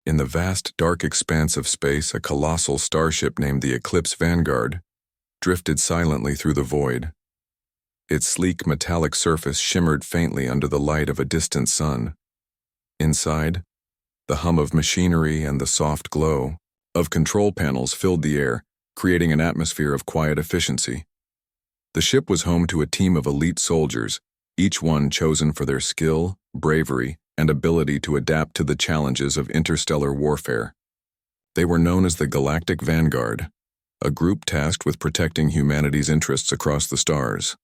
In the vast, dark expanse of space, a colossal starship named the Eclipse Vanguard drifted silently through the void. Its sleek metallic surface shimmered faintly under the light of a distant sun. Inside, the hum of machinery and the soft glow of control panels filled the air, creating an atmosphere of quiet efficiency. The ship was home to a team of elite soldiers, each one chosen for their skill, bravery, and ability to adapt to the challenges of interstellar warfare. They were known as the Galactic Vanguard, a group tasked with protecting humanity's interests across the stars.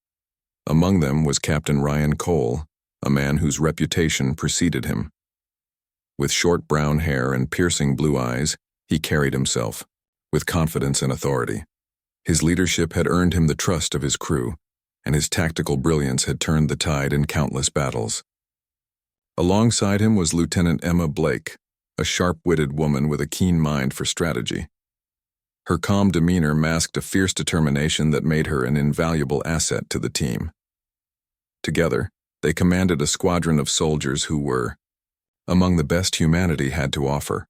Among them was Captain Ryan Cole, a man whose reputation preceded him. With short brown hair and piercing blue eyes, he carried himself with confidence and authority. His leadership had earned him the trust of his crew, and his tactical brilliance had turned the tide in countless battles. Alongside him was Lieutenant Emma Blake, a sharp-witted woman with a keen mind for strategy. Her calm demeanor masked a fierce determination that made her an invaluable asset to the team. Together, they commanded a squadron of soldiers who were among the best humanity had to offer.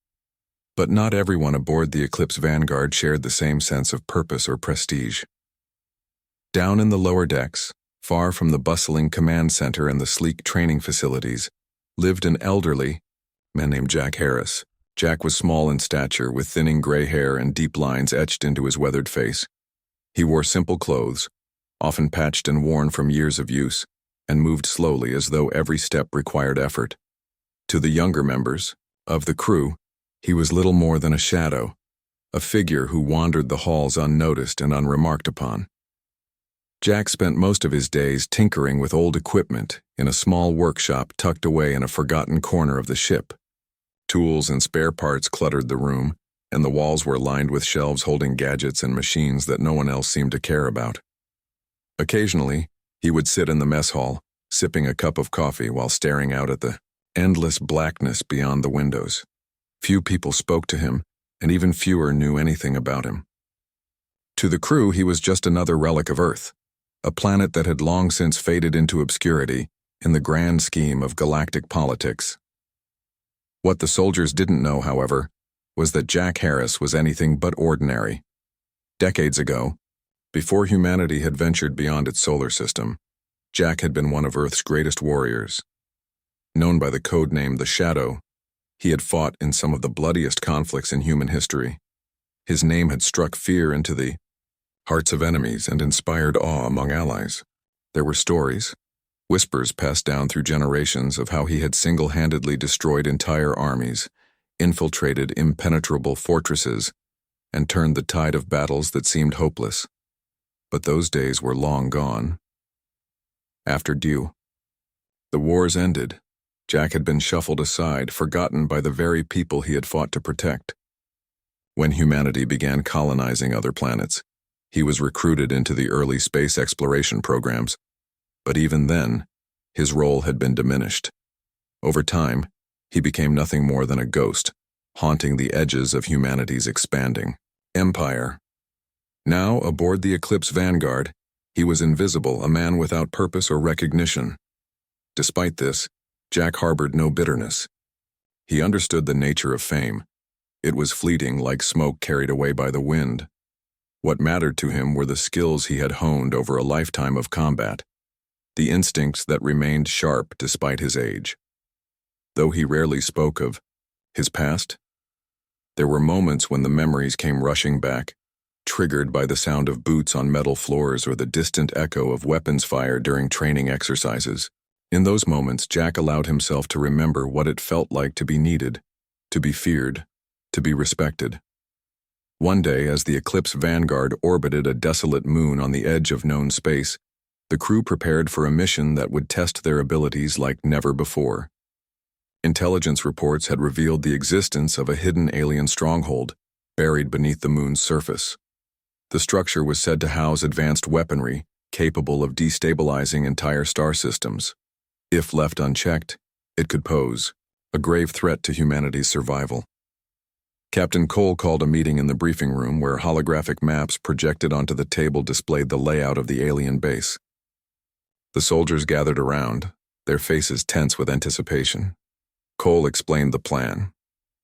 But not everyone aboard the Eclipse Vanguard shared the same sense of purpose or prestige. Down in the lower decks, far from the bustling command center and the sleek training facilities, lived an elderly man named Jack Harris. Jack was small in stature, with thinning gray hair and deep lines etched into his weathered face. He wore simple clothes, often patched and worn from years of use, and moved slowly as though every step required effort. To the younger members of the crew, he was little more than a shadow, a figure who wandered the halls unnoticed and unremarked upon. Jack spent most of his days tinkering with old equipment in a small workshop tucked away in a forgotten corner of the ship. Tools and spare parts cluttered the room, and the walls were lined with shelves holding gadgets and machines that no one else seemed to care about. Occasionally, he would sit in the mess hall, sipping a cup of coffee while staring out at the endless blackness beyond the windows. Few people spoke to him, and even fewer knew anything about him. To the crew, he was just another relic of Earth, a planet that had long since faded into obscurity in the grand scheme of galactic politics. What the soldiers didn't know, however, was that Jack Harris was anything but ordinary. Decades ago, before humanity had ventured beyond its solar system, Jack had been one of Earth's greatest warriors. Known by the code name The Shadow, he had fought in some of the bloodiest conflicts in human history. His name had struck fear into the hearts of enemies and inspired awe among allies. There were stories, whispers passed down through generations of how he had single-handedly destroyed entire armies, infiltrated impenetrable fortresses, and turned the tide of battles that seemed hopeless. But those days were long gone. After the wars ended, Jack had been shuffled aside, forgotten by the very people he had fought to protect. When humanity began colonizing other planets, he was recruited into the early space exploration programs, but even then, his role had been diminished. Over time, he became nothing more than a ghost, haunting the edges of humanity's expanding empire. Now, aboard the Eclipse Vanguard, he was invisible, a man without purpose or recognition. Despite this, Jack harbored no bitterness. He understood the nature of fame. It was fleeting, like smoke carried away by the wind. What mattered to him were the skills he had honed over a lifetime of combat, the instincts that remained sharp despite his age. Though he rarely spoke of his past, there were moments when the memories came rushing back, triggered by the sound of boots on metal floors or the distant echo of weapons fired during training exercises. In those moments, Jack allowed himself to remember what it felt like to be needed, to be feared, to be respected. One day, as the Eclipse Vanguard orbited a desolate moon on the edge of known space, the crew prepared for a mission that would test their abilities like never before. Intelligence reports had revealed the existence of a hidden alien stronghold buried beneath the moon's surface. The structure was said to house advanced weaponry capable of destabilizing entire star systems. If left unchecked, it could pose a grave threat to humanity's survival. Captain Cole called a meeting in the briefing room where holographic maps projected onto the table displayed the layout of the alien base. The soldiers gathered around, their faces tense with anticipation. Cole explained the plan.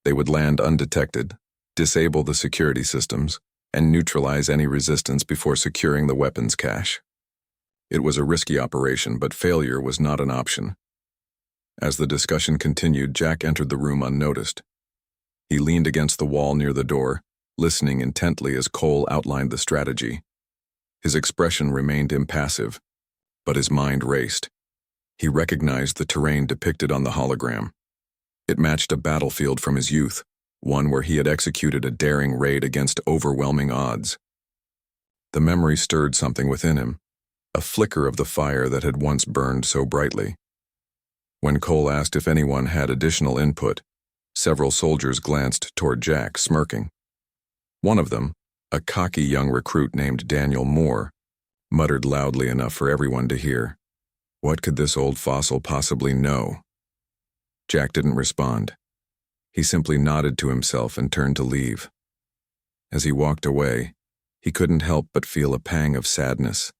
They would land undetected, disable the security systems, and neutralize any resistance before securing the weapons cache. It was a risky operation, but failure was not an option. As the discussion continued, Jack entered the room unnoticed. He leaned against the wall near the door, listening intently as Cole outlined the strategy. His expression remained impassive, but his mind raced. He recognized the terrain depicted on the hologram. It matched a battlefield from his youth, one where he had executed a daring raid against overwhelming odds. The memory stirred something within him, a flicker of the fire that had once burned so brightly. When Cole asked if anyone had additional input, several soldiers glanced toward Jack, smirking. One of them, a cocky young recruit named Daniel Moore, muttered loudly enough for everyone to hear. What could this old fossil possibly know? Jack didn't respond. He simply nodded to himself and turned to leave. As he walked away, he couldn't help but feel a pang of sadness,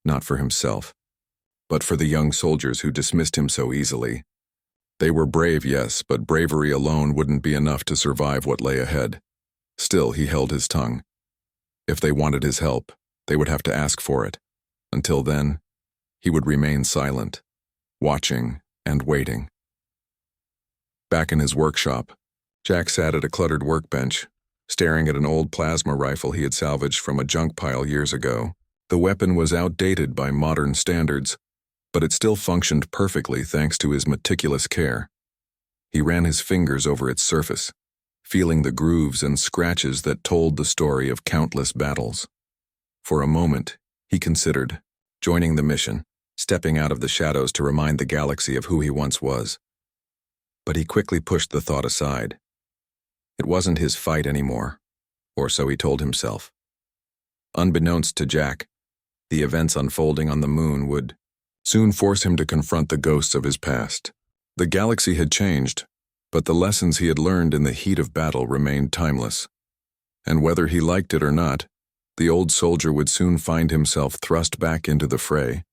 not for himself, but for the young soldiers who dismissed him so easily. They were brave, yes, but bravery alone wouldn't be enough to survive what lay ahead. Still, he held his tongue. If they wanted his help, they would have to ask for it. Until then, he would remain silent, watching and waiting. Back in his workshop, Jack sat at a cluttered workbench, staring at an old plasma rifle he had salvaged from a junk pile years ago. The weapon was outdated by modern standards, but it still functioned perfectly thanks to his meticulous care. He ran his fingers over its surface, feeling the grooves and scratches that told the story of countless battles. For a moment, he considered joining the mission, stepping out of the shadows to remind the galaxy of who he once was. But he quickly pushed the thought aside. It wasn't his fight anymore, or so he told himself. Unbeknownst to Jack, the events unfolding on the moon would soon force him to confront the ghosts of his past. The galaxy had changed, but the lessons he had learned in the heat of battle remained timeless. And whether he liked it or not, the old soldier would soon find himself thrust back into the fray,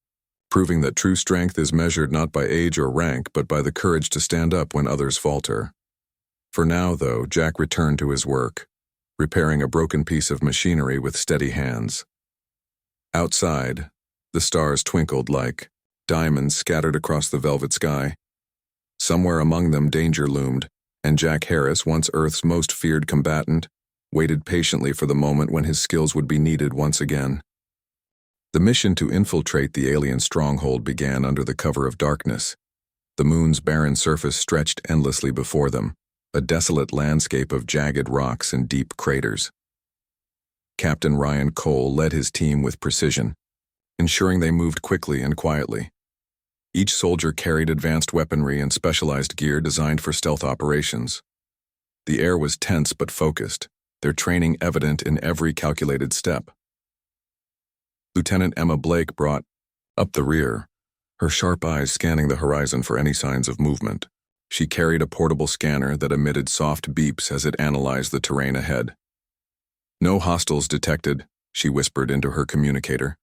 proving that true strength is measured not by age or rank, but by the courage to stand up when others falter. For now, though, Jack returned to his work, repairing a broken piece of machinery with steady hands. Outside, the stars twinkled like diamonds scattered across the velvet sky. Somewhere among them danger loomed, and Jack Harris, once Earth's most feared combatant, waited patiently for the moment when his skills would be needed once again. The mission to infiltrate the alien stronghold began under the cover of darkness. The moon's barren surface stretched endlessly before them, a desolate landscape of jagged rocks and deep craters. Captain Ryan Cole led his team with precision, ensuring they moved quickly and quietly. Each soldier carried advanced weaponry and specialized gear designed for stealth operations. The air was tense but focused, their training evident in every calculated step. Lieutenant Emma Blake brought up the rear, her sharp eyes scanning the horizon for any signs of movement. She carried a portable scanner that emitted soft beeps as it analyzed the terrain ahead. "No hostiles detected," she whispered into her communicator.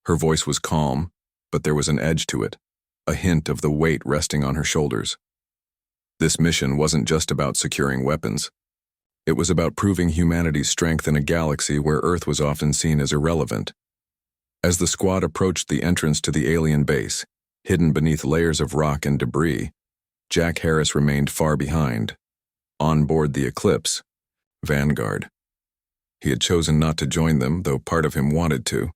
Her voice was calm, but there was an edge to it, a hint of the weight resting on her shoulders. This mission wasn't just about securing weapons. It was about proving humanity's strength in a galaxy where Earth was often seen as irrelevant. As the squad approached the entrance to the alien base, hidden beneath layers of rock and debris, Jack Harris remained far behind, on board the Eclipse, Vanguard. He had chosen not to join them, though part of him wanted to.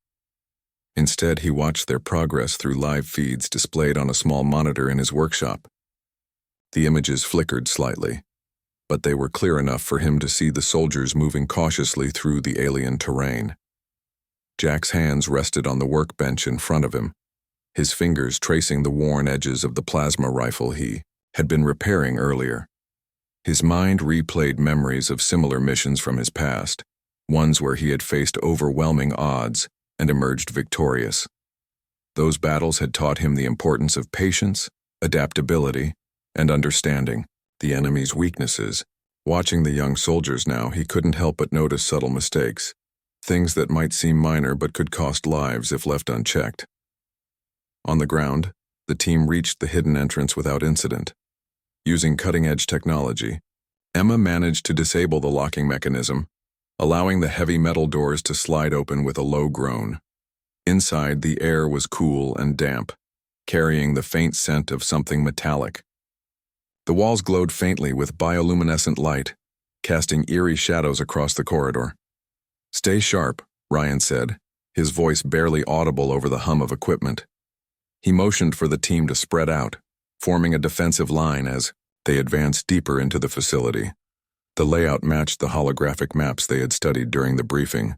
Instead, he watched their progress through live feeds displayed on a small monitor in his workshop. The images flickered slightly, but they were clear enough for him to see the soldiers moving cautiously through the alien terrain. Jack's hands rested on the workbench in front of him, his fingers tracing the worn edges of the plasma rifle he had been repairing earlier. His mind replayed memories of similar missions from his past, ones where he had faced overwhelming odds and emerged victorious. Those battles had taught him the importance of patience, adaptability, and understanding the enemy's weaknesses. Watching the young soldiers now, he couldn't help but notice subtle mistakes, things that might seem minor but could cost lives if left unchecked. On the ground, the team reached the hidden entrance without incident. Using cutting-edge technology, Emma managed to disable the locking mechanism, allowing the heavy metal doors to slide open with a low groan. Inside, the air was cool and damp, carrying the faint scent of something metallic. The walls glowed faintly with bioluminescent light, casting eerie shadows across the corridor. "Stay sharp," Ryan said, his voice barely audible over the hum of equipment. He motioned for the team to spread out, forming a defensive line as they advanced deeper into the facility. The layout matched the holographic maps they had studied during the briefing,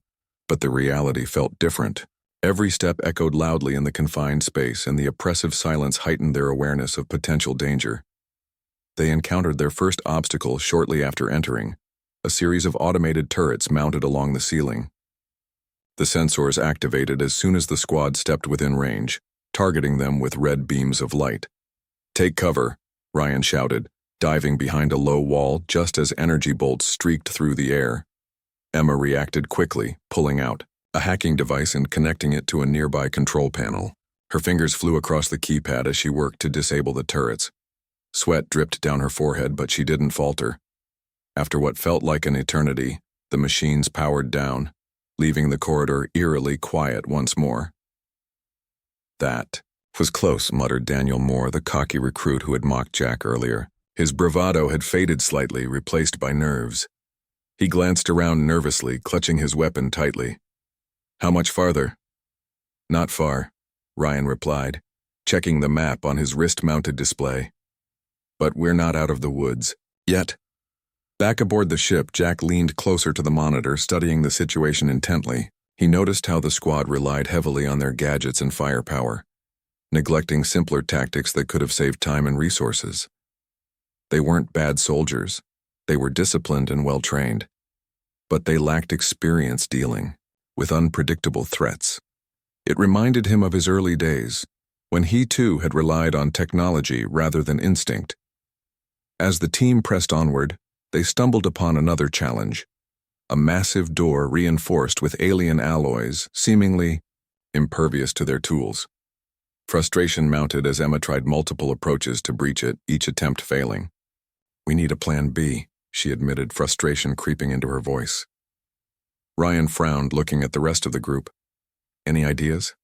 but the reality felt different. Every step echoed loudly in the confined space, and the oppressive silence heightened their awareness of potential danger. They encountered their first obstacle shortly after entering, a series of automated turrets mounted along the ceiling. The sensors activated as soon as the squad stepped within range, targeting them with red beams of light. "Take cover," Ryan shouted, diving behind a low wall just as energy bolts streaked through the air. Emma reacted quickly, pulling out a hacking device and connecting it to a nearby control panel. Her fingers flew across the keypad as she worked to disable the turrets. Sweat dripped down her forehead, but she didn't falter. After what felt like an eternity, the machines powered down, leaving the corridor eerily quiet once more. "That was close," muttered Daniel Moore, the cocky recruit who had mocked Jack earlier. His bravado had faded slightly, replaced by nerves. He glanced around nervously, clutching his weapon tightly. "How much farther?" "Not far," Ryan replied, checking the map on his wrist-mounted display. "But we're not out of the woods. Yet." Back aboard the ship, Jack leaned closer to the monitor, studying the situation intently. He noticed how the squad relied heavily on their gadgets and firepower, neglecting simpler tactics that could have saved time and resources. They weren't bad soldiers. They were disciplined and well-trained. But they lacked experience dealing with unpredictable threats. It reminded him of his early days, when he too had relied on technology rather than instinct. As the team pressed onward, they stumbled upon another challenge, a massive door reinforced with alien alloys, seemingly impervious to their tools. Frustration mounted as Emma tried multiple approaches to breach it, each attempt failing. "We need a plan B," she admitted, frustration creeping into her voice. Ryan frowned, looking at the rest of the group. "Any ideas?"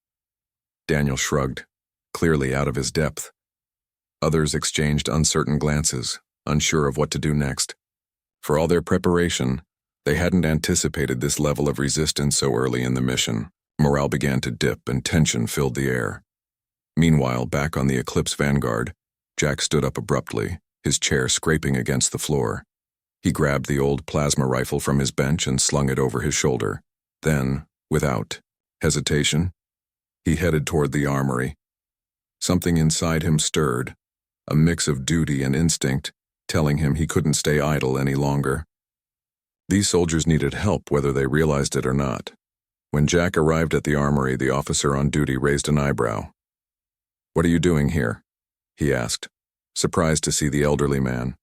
Daniel shrugged, clearly out of his depth. Others exchanged uncertain glances, unsure of what to do next. For all their preparation, they hadn't anticipated this level of resistance so early in the mission. Morale began to dip and tension filled the air. Meanwhile, back on the Eclipse Vanguard, Jack stood up abruptly, his chair scraping against the floor. He grabbed the old plasma rifle from his bench and slung it over his shoulder. Then, without hesitation, he headed toward the armory. Something inside him stirred, a mix of duty and instinct, telling him he couldn't stay idle any longer. These soldiers needed help whether they realized it or not. When Jack arrived at the armory, the officer on duty raised an eyebrow. "What are you doing here?" he asked, surprised to see the elderly man.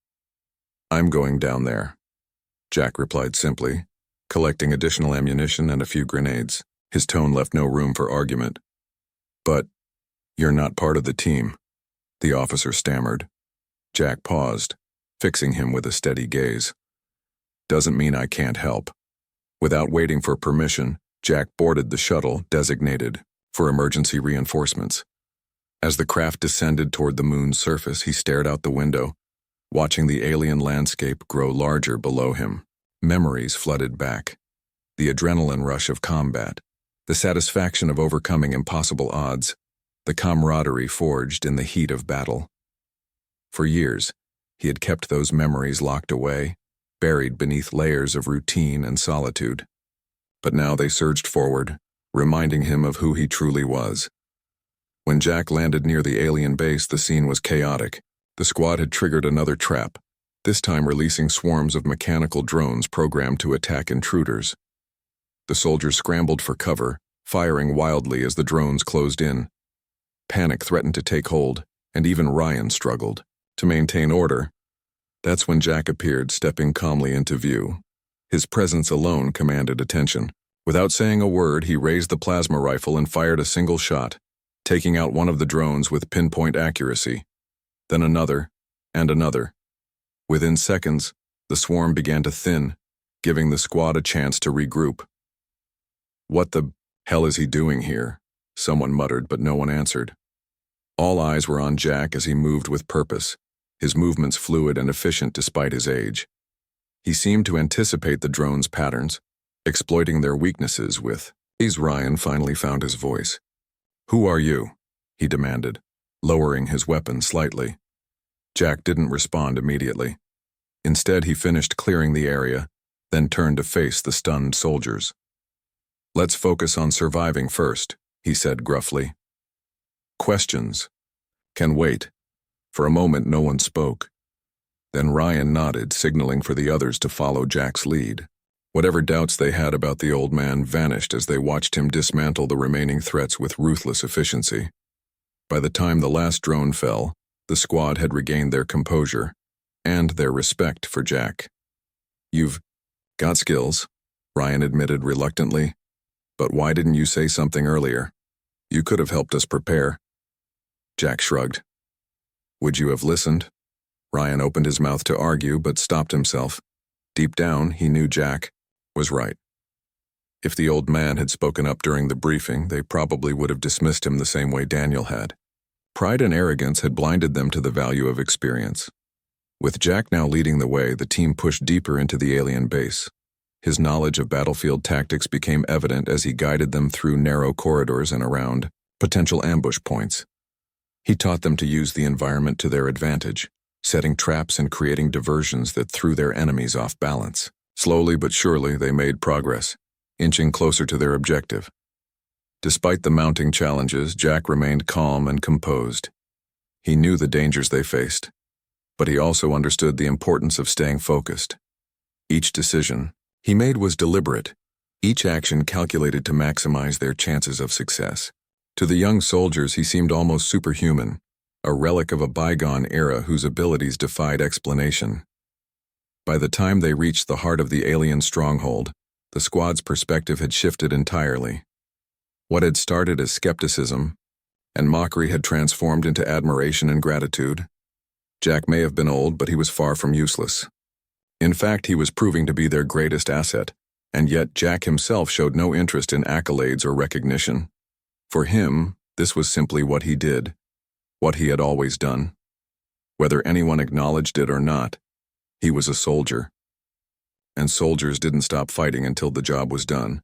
"I'm going down there," Jack replied simply, collecting additional ammunition and a few grenades. His tone left no room for argument. "But you're not part of the team," the officer stammered. Jack paused, fixing him with a steady gaze. "Doesn't mean I can't help." Without waiting for permission, Jack boarded the shuttle designated for emergency reinforcements. As the craft descended toward the moon's surface, he stared out the window, watching the alien landscape grow larger below him. Memories flooded back. The adrenaline rush of combat, the satisfaction of overcoming impossible odds, the camaraderie forged in the heat of battle. For years, he had kept those memories locked away, buried beneath layers of routine and solitude. But now they surged forward, reminding him of who he truly was. When Jack landed near the alien base, the scene was chaotic. The squad had triggered another trap, this time releasing swarms of mechanical drones programmed to attack intruders. The soldiers scrambled for cover, firing wildly as the drones closed in. Panic threatened to take hold, and even Ryan struggled to maintain order. That's when Jack appeared, stepping calmly into view. His presence alone commanded attention. Without saying a word, he raised the plasma rifle and fired a single shot, taking out one of the drones with pinpoint accuracy. Then another, and another. Within seconds, The swarm began to thin, giving the squad a chance to regroup. "What the hell is he doing here?" someone muttered, but no one answered. All eyes were on Jack as he moved with purpose, his movements fluid and efficient despite his age. He seemed to anticipate the drone's patterns, exploiting their weaknesses with ease. Ryan finally found his voice. "Who are you?" he demanded, lowering his weapon slightly. Jack didn't respond immediately. Instead, he finished clearing the area, then turned to face the stunned soldiers. "Let's focus on surviving first," he said gruffly. "Questions can wait." For a moment, no one spoke. Then Ryan nodded, signaling for the others to follow Jack's lead. Whatever doubts they had about the old man vanished as they watched him dismantle the remaining threats with ruthless efficiency. By the time the last drone fell, the squad had regained their composure and their respect for Jack. "You've got skills," Ryan admitted reluctantly. "But why didn't you say something earlier? You could have helped us prepare." Jack shrugged. "Would you have listened?" Ryan opened his mouth to argue, but stopped himself. Deep down, he knew Jack was right. If the old man had spoken up during the briefing, they probably would have dismissed him the same way Daniel had. Pride and arrogance had blinded them to the value of experience. With Jack now leading the way, the team pushed deeper into the alien base. His knowledge of battlefield tactics became evident as he guided them through narrow corridors and around potential ambush points. He taught them to use the environment to their advantage, setting traps and creating diversions that threw their enemies off balance. Slowly but surely, they made progress, inching closer to their objective. Despite the mounting challenges, Jack remained calm and composed. He knew the dangers they faced, but he also understood the importance of staying focused. Each decision he made was deliberate, each action calculated to maximize their chances of success. To the young soldiers, he seemed almost superhuman, a relic of a bygone era whose abilities defied explanation. By the time they reached the heart of the alien stronghold, the squad's perspective had shifted entirely. What had started as skepticism and mockery had transformed into admiration and gratitude. Jack may have been old, but he was far from useless. In fact, he was proving to be their greatest asset, and yet Jack himself showed no interest in accolades or recognition. For him, this was simply what he did, what he had always done. Whether anyone acknowledged it or not, he was a soldier. And soldiers didn't stop fighting until the job was done.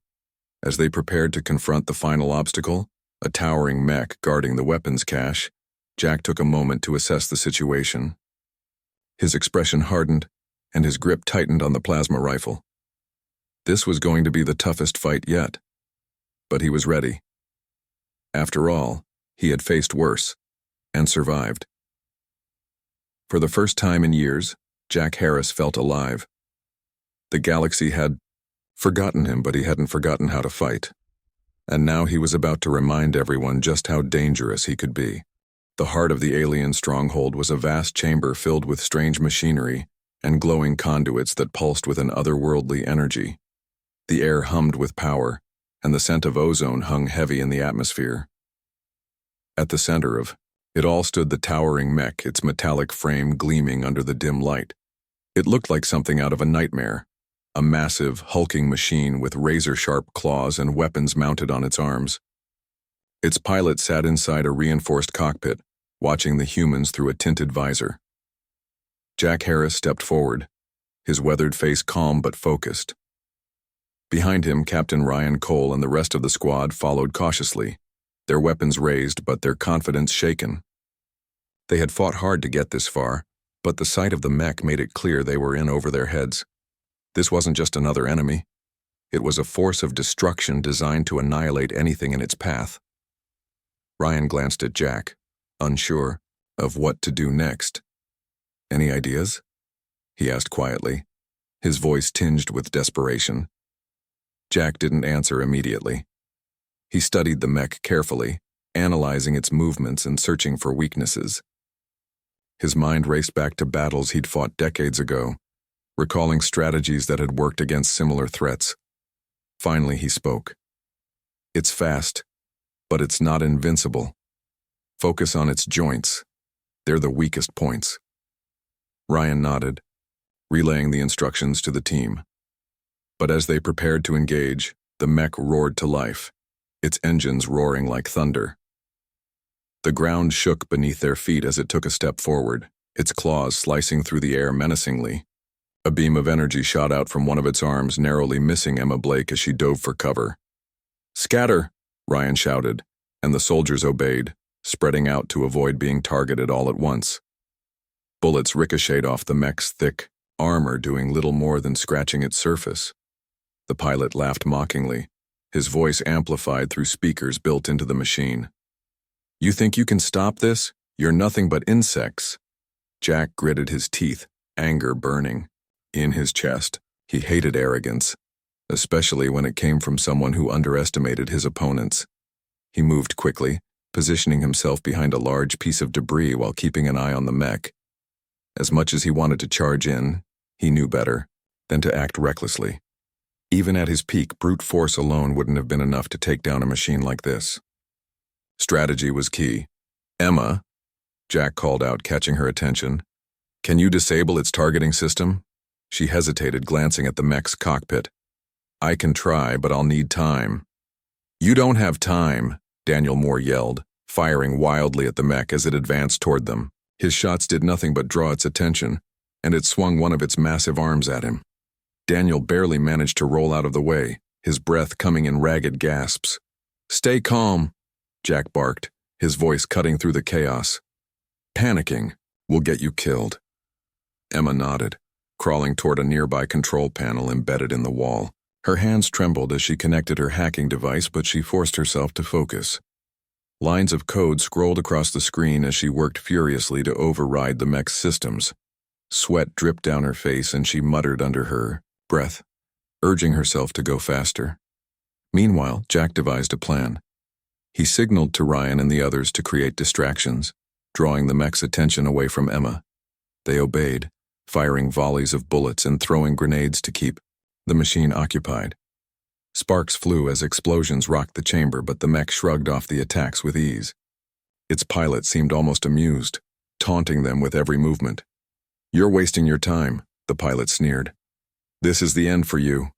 As they prepared to confront the final obstacle, a towering mech guarding the weapons cache, Jack took a moment to assess the situation. His expression hardened, and his grip tightened on the plasma rifle. This was going to be the toughest fight yet. But he was ready. After all, he had faced worse, and survived. For the first time in years, Jack Harris felt alive. The galaxy had forgotten him, but he hadn't forgotten how to fight. And now he was about to remind everyone just how dangerous he could be. The heart of the alien stronghold was a vast chamber filled with strange machinery and glowing conduits that pulsed with an otherworldly energy. The air hummed with power, and the scent of ozone hung heavy in the atmosphere. At the center of it all stood the towering mech, its metallic frame gleaming under the dim light. It looked like something out of a nightmare, a massive, hulking machine with razor-sharp claws and weapons mounted on its arms. Its pilot sat inside a reinforced cockpit, watching the humans through a tinted visor. Jack Harris stepped forward, his weathered face calm but focused. Behind him, Captain Ryan Cole and the rest of the squad followed cautiously, their weapons raised but their confidence shaken. They had fought hard to get this far, but the sight of the mech made it clear they were in over their heads. This wasn't just another enemy. It was a force of destruction designed to annihilate anything in its path. Ryan glanced at Jack, unsure of what to do next. "Any ideas?" he asked quietly, his voice tinged with desperation. Jack didn't answer immediately. He studied the mech carefully, analyzing its movements and searching for weaknesses. His mind raced back to battles he'd fought decades ago, recalling strategies that had worked against similar threats. Finally, he spoke. "It's fast, but it's not invincible. Focus on its joints. They're the weakest points." Ryan nodded, relaying the instructions to the team. But as they prepared to engage, the mech roared to life, its engines roaring like thunder. The ground shook beneath their feet as it took a step forward, its claws slicing through the air menacingly. A beam of energy shot out from one of its arms, narrowly missing Emma Blake as she dove for cover. "Scatter!" Ryan shouted, and the soldiers obeyed, spreading out to avoid being targeted all at once. Bullets ricocheted off the mech's thick armor, doing little more than scratching its surface. The pilot laughed mockingly, his voice amplified through speakers built into the machine. "You think you can stop this? You're nothing but insects." Jack gritted his teeth, anger burning in his chest. He hated arrogance, especially when it came from someone who underestimated his opponents. He moved quickly, positioning himself behind a large piece of debris while keeping an eye on the mech. As much as he wanted to charge in, he knew better than to act recklessly. Even at his peak, brute force alone wouldn't have been enough to take down a machine like this. Strategy was key. "Emma," Jack called out, catching her attention, "can you disable its targeting system?" She hesitated, glancing at the mech's cockpit. "I can try, but I'll need time." "You don't have time," Daniel Moore yelled, firing wildly at the mech as it advanced toward them. His shots did nothing but draw its attention, and it swung one of its massive arms at him. Daniel barely managed to roll out of the way, his breath coming in ragged gasps. "Stay calm," Jack barked, his voice cutting through the chaos. "Panicking will get you killed." Emma nodded, crawling toward a nearby control panel embedded in the wall. Her hands trembled as she connected her hacking device, but she forced herself to focus. Lines of code scrolled across the screen as she worked furiously to override the mech's systems. Sweat dripped down her face and she muttered under her breath, urging herself to go faster. Meanwhile, Jack devised a plan. He signaled to Ryan and the others to create distractions, drawing the mech's attention away from Emma. They obeyed, firing volleys of bullets and throwing grenades to keep the machine occupied. Sparks flew as explosions rocked the chamber, but the mech shrugged off the attacks with ease. Its pilot seemed almost amused, taunting them with every movement. "You're wasting your time," the pilot sneered. "This is the end for you."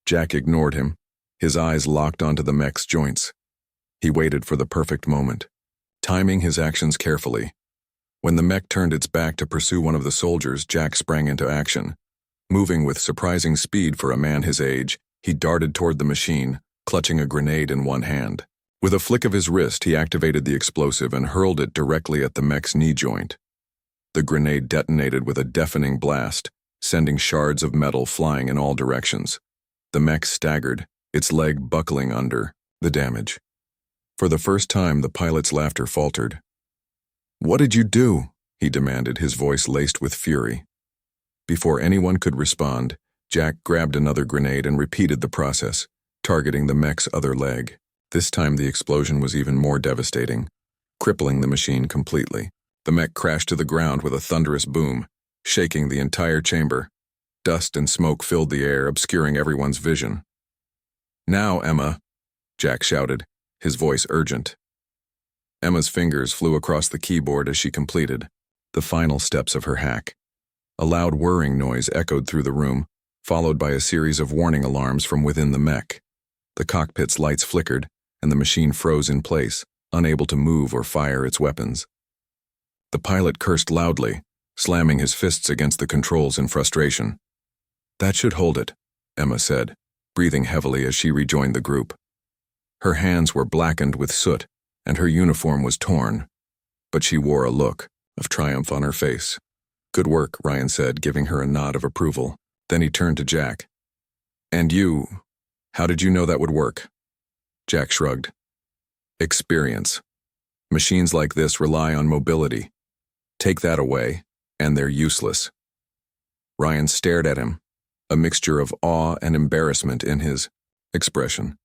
Jack ignored him, his eyes locked onto the mech's joints. He waited for the perfect moment, timing his actions carefully. When the mech turned its back to pursue one of the soldiers, Jack sprang into action. Moving with surprising speed for a man his age, he darted toward the machine, clutching a grenade in one hand. With a flick of his wrist, he activated the explosive and hurled it directly at the mech's knee joint. The grenade detonated with a deafening blast, sending shards of metal flying in all directions. The mech staggered, its leg buckling under the damage. For the first time, the pilot's laughter faltered. "What did you do?" he demanded, his voice laced with fury. Before anyone could respond, Jack grabbed another grenade and repeated the process, targeting the mech's other leg. This time the explosion was even more devastating, crippling the machine completely. The mech crashed to the ground with a thunderous boom, shaking the entire chamber. Dust and smoke filled the air, obscuring everyone's vision. "Now, Emma," Jack shouted, his voice urgent. Emma's fingers flew across the keyboard as she completed the final steps of her hack. A loud whirring noise echoed through the room, followed by a series of warning alarms from within the mech. The cockpit's lights flickered, and the machine froze in place, unable to move or fire its weapons. The pilot cursed loudly, slamming his fists against the controls in frustration. "That should hold it," Emma said, breathing heavily as she rejoined the group. Her hands were blackened with soot, and her uniform was torn, but she wore a look of triumph on her face. "Good work," Ryan said, giving her a nod of approval. Then he turned to Jack. "And you, how did you know that would work?" Jack shrugged. "Experience. Machines like this rely on mobility. Take that away, and they're useless." Ryan stared at him, a mixture of awe and embarrassment in his expression.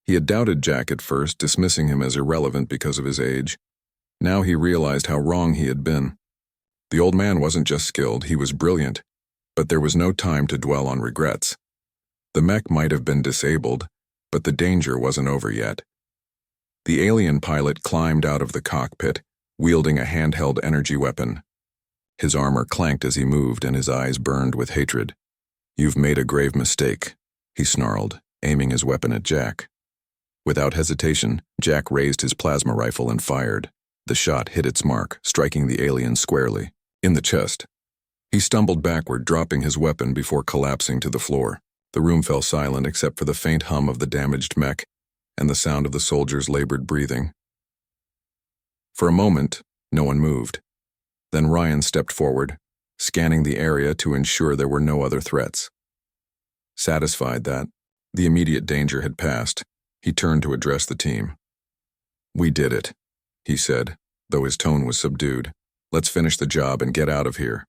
He had doubted Jack at first, dismissing him as irrelevant because of his age. Now he realized how wrong he had been. The old man wasn't just skilled, he was brilliant, but there was no time to dwell on regrets. The mech might have been disabled, but the danger wasn't over yet. The alien pilot climbed out of the cockpit, wielding a handheld energy weapon. His armor clanked as he moved and his eyes burned with hatred. "You've made a grave mistake," he snarled, aiming his weapon at Jack. Without hesitation, Jack raised his plasma rifle and fired. The shot hit its mark, striking the alien squarely in the chest. He stumbled backward, dropping his weapon before collapsing to the floor. The room fell silent except for the faint hum of the damaged mech and the sound of the soldier's labored breathing. For a moment, no one moved. Then Ryan stepped forward, scanning the area to ensure there were no other threats. Satisfied that the immediate danger had passed, he turned to address the team. "We did it," he said, though his tone was subdued. "Let's finish the job and get out of here."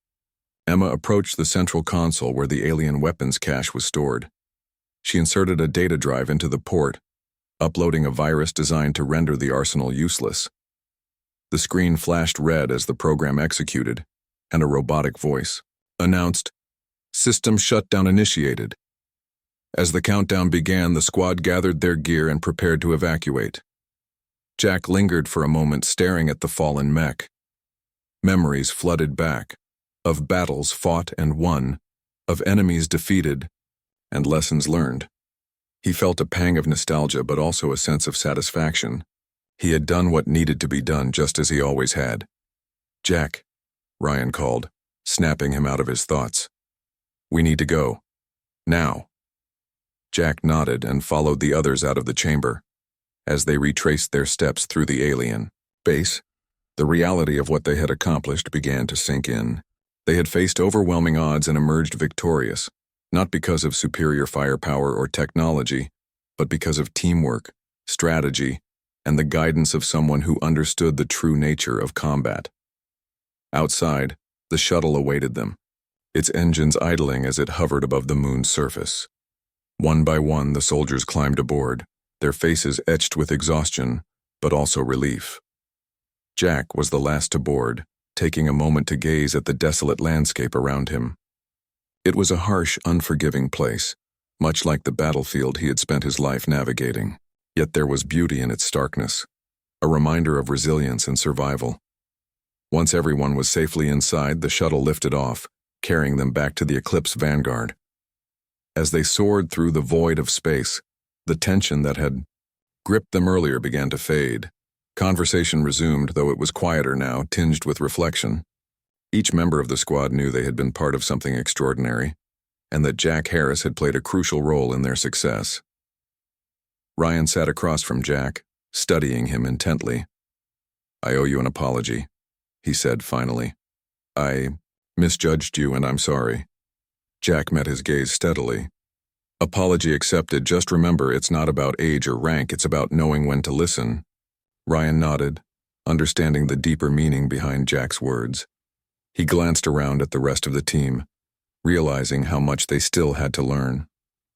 Emma approached the central console where the alien weapons cache was stored. She inserted a data drive into the port, uploading a virus designed to render the arsenal useless. The screen flashed red as the program executed, and a robotic voice announced, "System shutdown initiated." As the countdown began, the squad gathered their gear and prepared to evacuate. Jack lingered for a moment, staring at the fallen mech. Memories flooded back, of battles fought and won, of enemies defeated, and lessons learned. He felt a pang of nostalgia, but also a sense of satisfaction. He had done what needed to be done, just as he always had. "Jack," Ryan called, snapping him out of his thoughts. "We need to go. Now." Jack nodded and followed the others out of the chamber. As they retraced their steps through the alien base, the reality of what they had accomplished began to sink in. They had faced overwhelming odds and emerged victorious, not because of superior firepower or technology, but because of teamwork, strategy, and the guidance of someone who understood the true nature of combat. Outside, the shuttle awaited them, its engines idling as it hovered above the moon's surface. One by one, the soldiers climbed aboard, their faces etched with exhaustion, but also relief. Jack was the last to board, taking a moment to gaze at the desolate landscape around him. It was a harsh, unforgiving place, much like the battlefield he had spent his life navigating. Yet there was beauty in its starkness, a reminder of resilience and survival. Once everyone was safely inside, the shuttle lifted off, carrying them back to the Eclipse Vanguard. As they soared through the void of space, the tension that had gripped them earlier began to fade. Conversation resumed, though it was quieter now, tinged with reflection. Each member of the squad knew they had been part of something extraordinary, and that Jack Harris had played a crucial role in their success. Ryan sat across from Jack, studying him intently. "I owe you an apology," he said finally. "I misjudged you, and I'm sorry." Jack met his gaze steadily. "Apology accepted. Just remember, it's not about age or rank, it's about knowing when to listen." Ryan nodded, understanding the deeper meaning behind Jack's words. He glanced around at the rest of the team, realizing how much they still had to learn,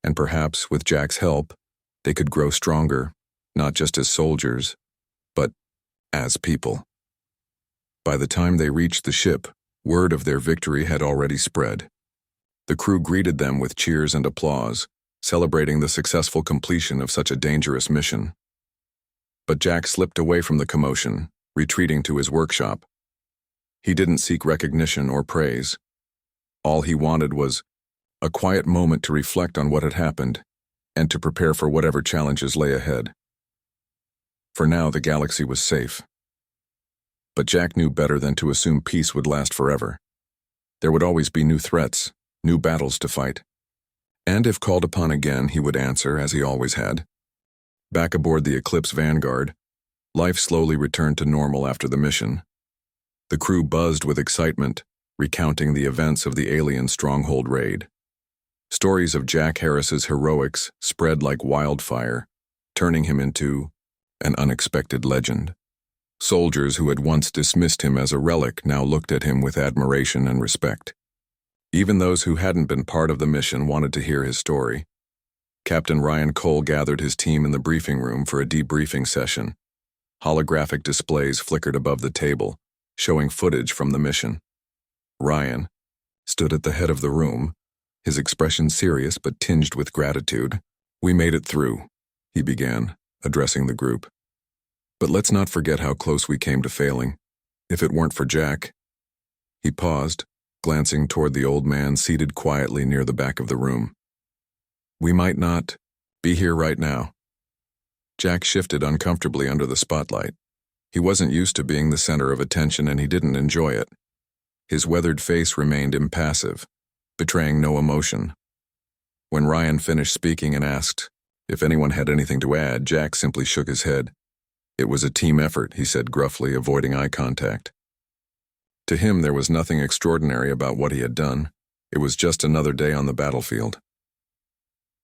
and perhaps, with Jack's help, they could grow stronger, not just as soldiers, but as people. By the time they reached the ship, word of their victory had already spread. The crew greeted them with cheers and applause, celebrating the successful completion of such a dangerous mission. But Jack slipped away from the commotion, retreating to his workshop. He didn't seek recognition or praise. All he wanted was a quiet moment to reflect on what had happened and to prepare for whatever challenges lay ahead. For now, the galaxy was safe. But Jack knew better than to assume peace would last forever. There would always be new threats, new battles to fight. And if called upon again, he would answer, as he always had. Back aboard the Eclipse Vanguard, life slowly returned to normal after the mission. The crew buzzed with excitement, recounting the events of the alien stronghold raid. Stories of Jack Harris's heroics spread like wildfire, turning him into an unexpected legend. Soldiers who had once dismissed him as a relic now looked at him with admiration and respect. Even those who hadn't been part of the mission wanted to hear his story. Captain Ryan Cole gathered his team in the briefing room for a debriefing session. Holographic displays flickered above the table, showing footage from the mission. Ryan stood at the head of the room, his expression serious but tinged with gratitude. "We made it through," he began, addressing the group. "But let's not forget how close we came to failing. If it weren't for Jack..." He paused, glancing toward the old man seated quietly near the back of the room. "We might not be here right now." Jack shifted uncomfortably under the spotlight. He wasn't used to being the center of attention and he didn't enjoy it. His weathered face remained impassive, betraying no emotion. When Ryan finished speaking and asked if anyone had anything to add, Jack simply shook his head. "It was a team effort," he said gruffly, avoiding eye contact. To him, there was nothing extraordinary about what he had done. It was just another day on the battlefield.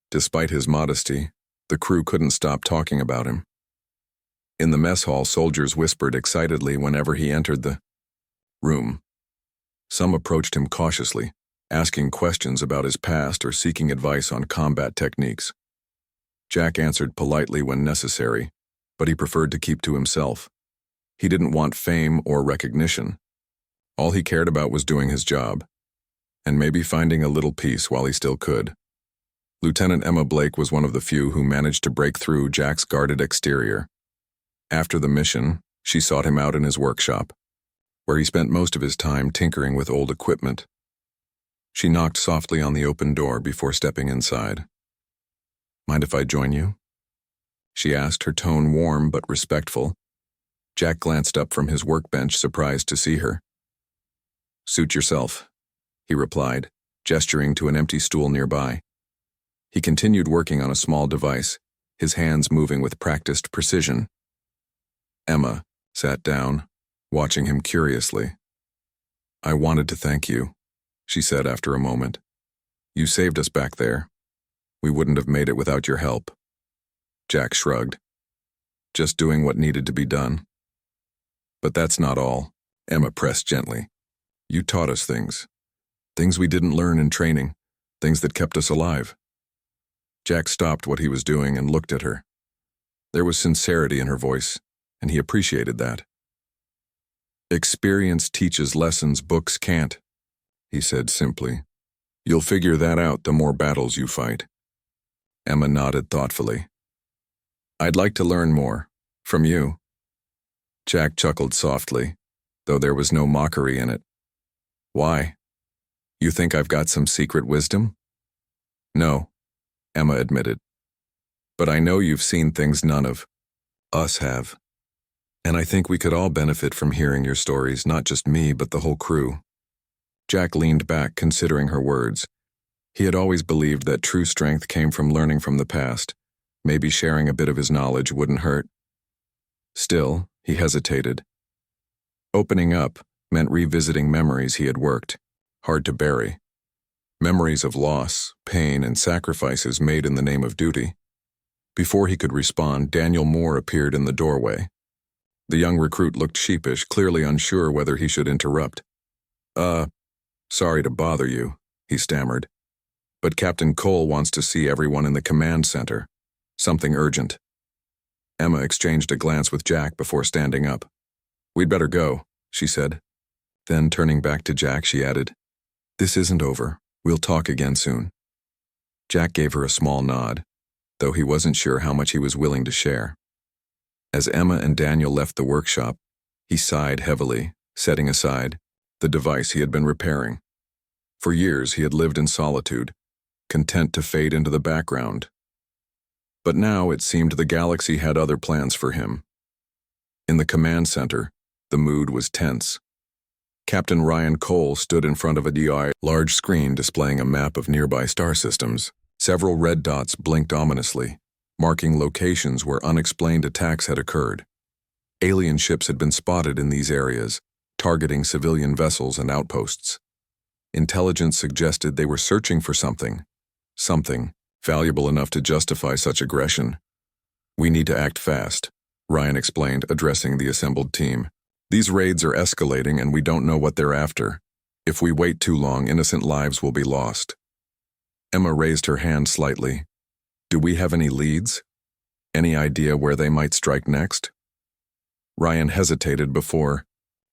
Despite his modesty, the crew couldn't stop talking about him. In the mess hall, soldiers whispered excitedly whenever he entered the room. Some approached him cautiously, asking questions about his past or seeking advice on combat techniques. Jack answered politely when necessary, but he preferred to keep to himself. He didn't want fame or recognition. All he cared about was doing his job, and maybe finding a little peace while he still could. Lieutenant Emma Blake was one of the few who managed to break through Jack's guarded exterior. After the mission, she sought him out in his workshop, where he spent most of his time tinkering with old equipment. She knocked softly on the open door before stepping inside. "Mind if I join you?" she asked, her tone warm but respectful. Jack glanced up from his workbench, surprised to see her. "Suit yourself," he replied, gesturing to an empty stool nearby. He continued working on a small device, his hands moving with practiced precision. Emma sat down, watching him curiously. "I wanted to thank you," she said after a moment. "You saved us back there. We wouldn't have made it without your help." Jack shrugged. "Just doing what needed to be done." "But that's not all," Emma pressed gently. "You taught us things we didn't learn in training, things that kept us alive." Jack stopped what he was doing and looked at her. There was sincerity in her voice, and he appreciated that. "Experience teaches lessons books can't," he said simply. "You'll figure that out the more battles you fight." Emma nodded thoughtfully. "I'd like to learn more. From you." Jack chuckled softly, though there was no mockery in it. "Why? You think I've got some secret wisdom?" "No," Emma admitted. "But I know you've seen things none of us have. And I think we could all benefit from hearing your stories, not just me, but the whole crew." Jack leaned back, considering her words. He had always believed that true strength came from learning from the past. Maybe sharing a bit of his knowledge wouldn't hurt. Still, he hesitated. Opening up meant revisiting memories he had worked, hard to bury. Memories of loss, pain, and sacrifices made in the name of duty. Before he could respond, Daniel Moore appeared in the doorway. The young recruit looked sheepish, clearly unsure whether he should interrupt. Sorry to bother you," he stammered. "But Captain Cole wants to see everyone in the command center. Something urgent." Emma exchanged a glance with Jack before standing up. "We'd better go," she said. Then, turning back to Jack, she added, "This isn't over. We'll talk again soon." Jack gave her a small nod, though he wasn't sure how much he was willing to share. As Emma and Daniel left the workshop, he sighed heavily, setting aside the device he had been repairing. For years, he had lived in solitude, content to fade into the background. But now it seemed the galaxy had other plans for him. In the command center, the mood was tense. Captain Ryan Cole stood in front of a large screen displaying a map of nearby star systems. Several red dots blinked ominously, marking locations where unexplained attacks had occurred. Alien ships had been spotted in these areas, targeting civilian vessels and outposts. Intelligence suggested they were searching for something valuable enough to justify such aggression. "We need to act fast," Ryan explained, addressing the assembled team. "These raids are escalating and we don't know what they're after. If we wait too long, innocent lives will be lost." Emma raised her hand slightly. "Do we have any leads? Any idea where they might strike next?" Ryan hesitated before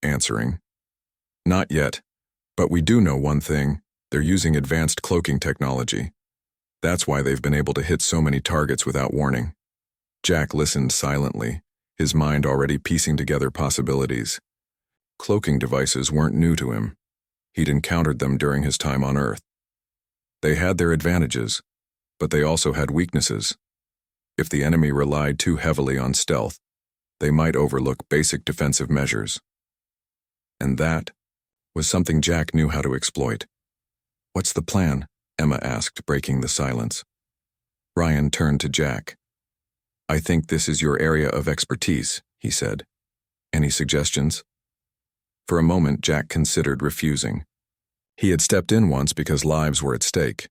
answering. "Not yet, but we do know one thing. They're using advanced cloaking technology. That's why they've been able to hit so many targets without warning." Jack listened silently, his mind already piecing together possibilities. Cloaking devices weren't new to him. He'd encountered them during his time on Earth. They had their advantages, but they also had weaknesses. If the enemy relied too heavily on stealth, they might overlook basic defensive measures. And that was something Jack knew how to exploit. "What's the plan?" Emma asked, breaking the silence. Ryan turned to Jack. "I think this is your area of expertise," he said. "Any suggestions?" For a moment, Jack considered refusing. He had stepped in once because lives were at stake,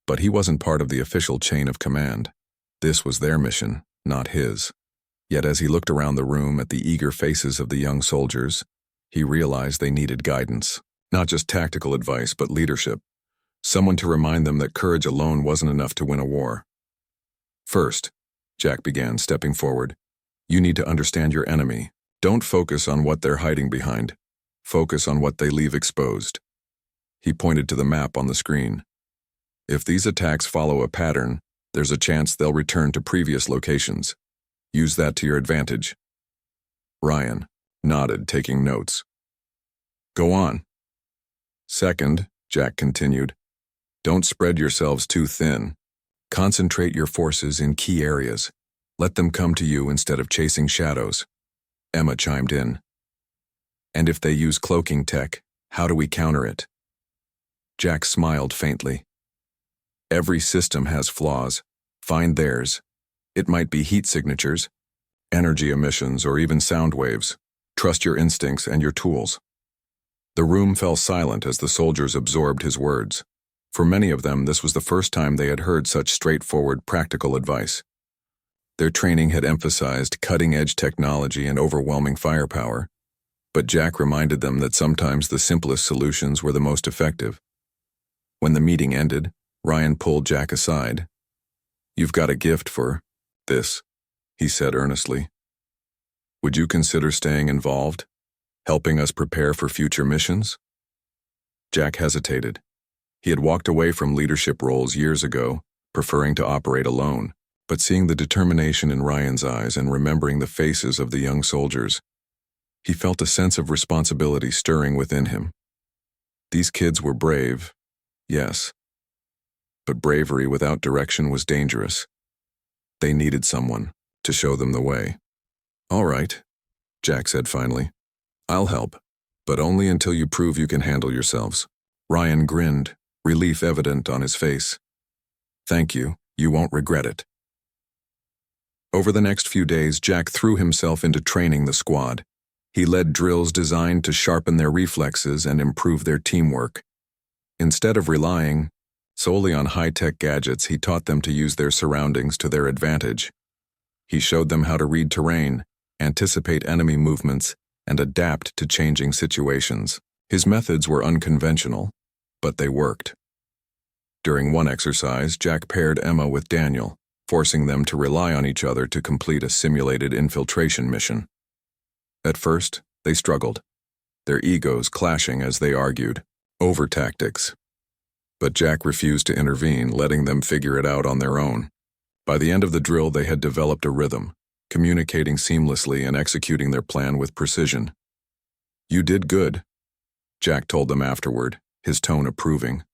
but he wasn't part of the official chain of command. This was their mission, not his. Yet as he looked around the room at the eager faces of the young soldiers, he realized they needed guidance. Not just tactical advice, but leadership. Someone to remind them that courage alone wasn't enough to win a war. "First," Jack began, stepping forward, "you need to understand your enemy. Don't focus on what they're hiding behind. Focus on what they leave exposed." He pointed to the map on the screen. "If these attacks follow a pattern, there's a chance they'll return to previous locations. Use that to your advantage." Ryan nodded, taking notes. "Go on." "Second," Jack continued, "don't spread yourselves too thin. Concentrate your forces in key areas. Let them come to you instead of chasing shadows." Emma chimed in. "And if they use cloaking tech, how do we counter it?" Jack smiled faintly. "Every system has flaws. Find theirs. It might be heat signatures, energy emissions, or even sound waves. Trust your instincts and your tools." The room fell silent as the soldiers absorbed his words. For many of them, this was the first time they had heard such straightforward, practical advice. Their training had emphasized cutting-edge technology and overwhelming firepower, but Jack reminded them that sometimes the simplest solutions were the most effective. When the meeting ended, Ryan pulled Jack aside. "You've got a gift for this," he said earnestly. "Would you consider staying involved, helping us prepare for future missions?" Jack hesitated. He had walked away from leadership roles years ago, preferring to operate alone, but seeing the determination in Ryan's eyes and remembering the faces of the young soldiers, he felt a sense of responsibility stirring within him. These kids were brave, yes, but bravery without direction was dangerous. They needed someone to show them the way. "All right," Jack said finally. "I'll help, but only until you prove you can handle yourselves." Ryan grinned, relief evident on his face. "Thank you. You won't regret it." Over the next few days, Jack threw himself into training the squad. He led drills designed to sharpen their reflexes and improve their teamwork. Instead of relying solely on high-tech gadgets, he taught them to use their surroundings to their advantage. He showed them how to read terrain, anticipate enemy movements, and adapt to changing situations. His methods were unconventional, but they worked. During one exercise, Jack paired Emma with Daniel, forcing them to rely on each other to complete a simulated infiltration mission. At first, they struggled, their egos clashing as they argued over tactics. But Jack refused to intervene, letting them figure it out on their own. By the end of the drill, they had developed a rhythm, communicating seamlessly and executing their plan with precision. "You did good," Jack told them afterward, his tone approving.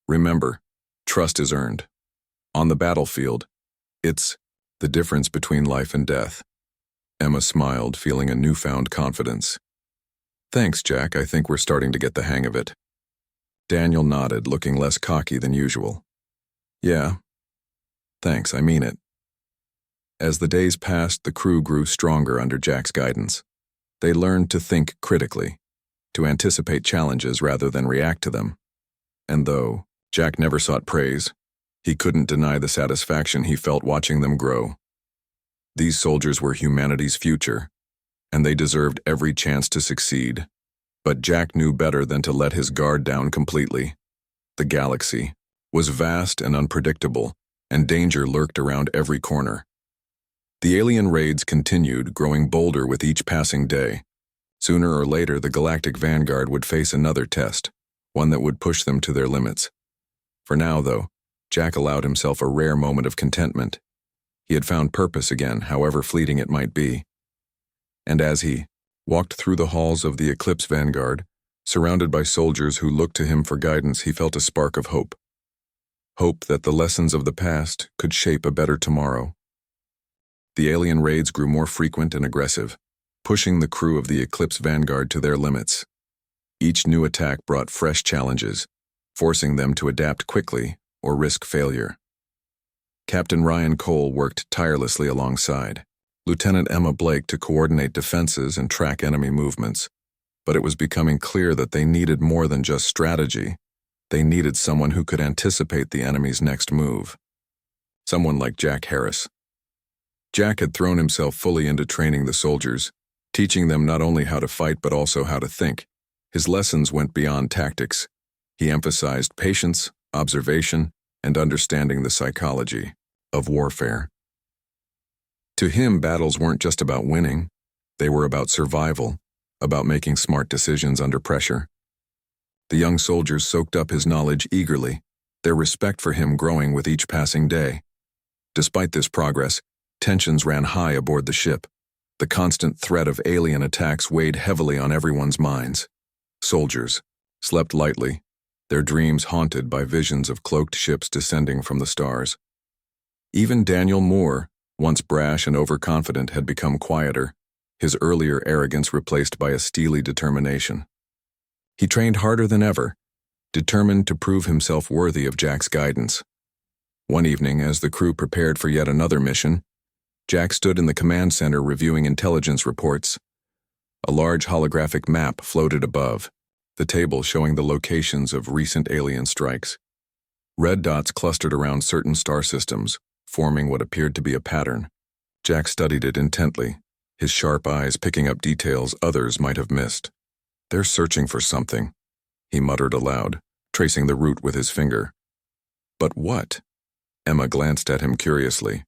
"Remember, trust is earned. On the battlefield, it's the difference between life and death." Emma smiled, feeling a newfound confidence. "Thanks, Jack. I think we're starting to get the hang of it." Daniel nodded, looking less cocky than usual. "Yeah. Thanks, I mean it." As the days passed, the crew grew stronger under Jack's guidance. They learned to think critically, to anticipate challenges rather than react to them. And though Jack never sought praise, he couldn't deny the satisfaction he felt watching them grow. These soldiers were humanity's future, and they deserved every chance to succeed. But Jack knew better than to let his guard down completely. The galaxy was vast and unpredictable, and danger lurked around every corner. The alien raids continued, growing bolder with each passing day. Sooner or later, the Galactic Vanguard would face another test, one that would push them to their limits. For now, though, Jack allowed himself a rare moment of contentment. He had found purpose again, however fleeting it might be. And as he walked through the halls of the Eclipse Vanguard, Surrounded by soldiers who looked to him for guidance, he felt a spark of hope. Hope that the lessons of the past could shape a better tomorrow. The alien raids grew more frequent and aggressive, pushing the crew of the Eclipse Vanguard to their limits. Each new attack brought fresh challenges, forcing them to adapt quickly or risk failure. Captain Ryan Cole worked tirelessly alongside Lieutenant Emma Blake to coordinate defenses and track enemy movements, but it was becoming clear that they needed more than just strategy. They needed someone who could anticipate the enemy's next move. Someone like Jack Harris. Jack had thrown himself fully into training the soldiers, teaching them not only how to fight but also how to think. His lessons went beyond tactics. He emphasized patience, observation, and understanding the psychology of warfare. To him, battles weren't just about winning. They were about survival, about making smart decisions under pressure. The young soldiers soaked up his knowledge eagerly, their respect for him growing with each passing day. Despite this progress, tensions ran high aboard the ship. The constant threat of alien attacks weighed heavily on everyone's minds. Soldiers slept lightly, their dreams haunted by visions of cloaked ships descending from the stars. Even Daniel Moore, once brash and overconfident, had become quieter, his earlier arrogance replaced by a steely determination. He trained harder than ever, determined to prove himself worthy of Jack's guidance. One evening, as the crew prepared for yet another mission, Jack stood in the command center reviewing intelligence reports. A large holographic map floated above, the table showing the locations of recent alien strikes. Red dots clustered around certain star systems, forming what appeared to be a pattern. Jack studied it intently, his sharp eyes picking up details others might have missed. "They're searching for something," he muttered aloud, tracing the route with his finger. "But what?" Emma glanced at him curiously.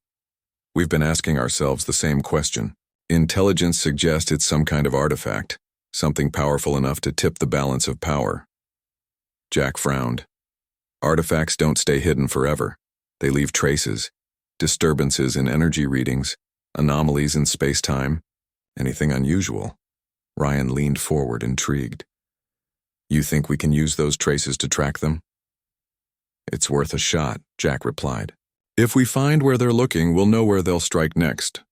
"We've been asking ourselves the same question. Intelligence suggests it's some kind of artifact, something powerful enough to tip the balance of power." Jack frowned. Artifacts don't stay hidden forever. They leave traces, disturbances in energy readings, anomalies in space-time, anything unusual. Ryan leaned forward, intrigued. "You think we can use those traces to track them?" "It's worth a shot," Jack replied. "If we find where they're looking, we'll know where they'll strike next."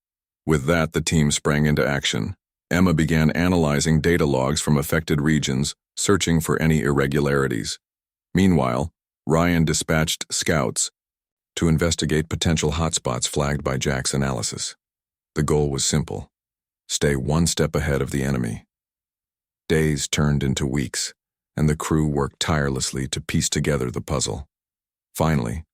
With that, the team sprang into action. Emma began analyzing data logs from affected regions, searching for any irregularities. Meanwhile, Ryan dispatched scouts to investigate potential hotspots flagged by Jack's analysis. The goal was simple: stay one step ahead of the enemy. Days turned into weeks, and the crew worked tirelessly to piece together the puzzle. Finally,